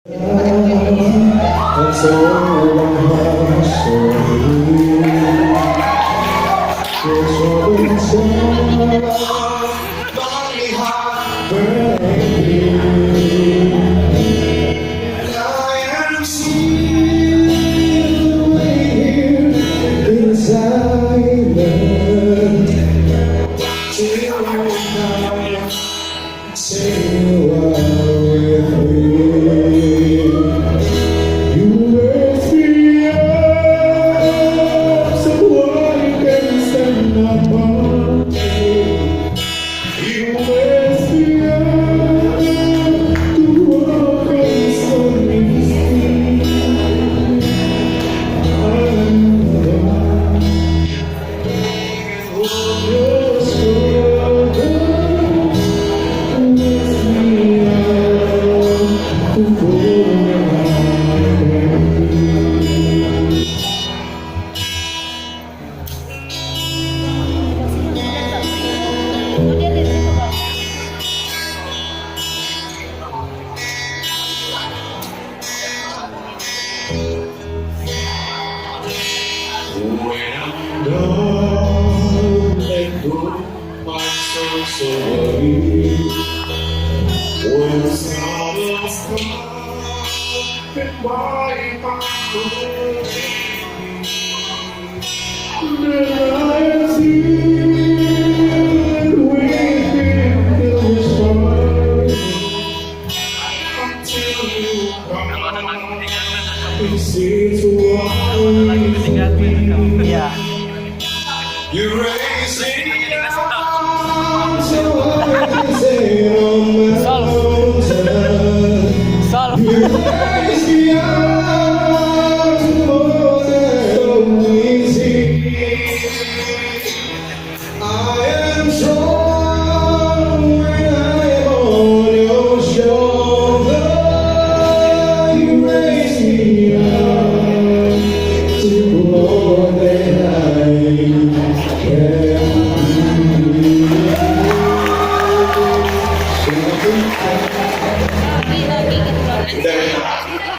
And so I'm sorry. There's always lonely heart burning. And I am still here in silence till now. Say you are with me. You raise me up so I can stand upon me. You raise me up to walk on sunny sea. I'm the one who your shoulder lifts me up to go. When I'm done, let go my soul so worried. When the sorrows come and wipe out the pain, then I am still waiting till the stars until you come. This is what we Iya. You raise me up so I can sail on my mountain. Sol. You raise me up to more than easy. I am strong.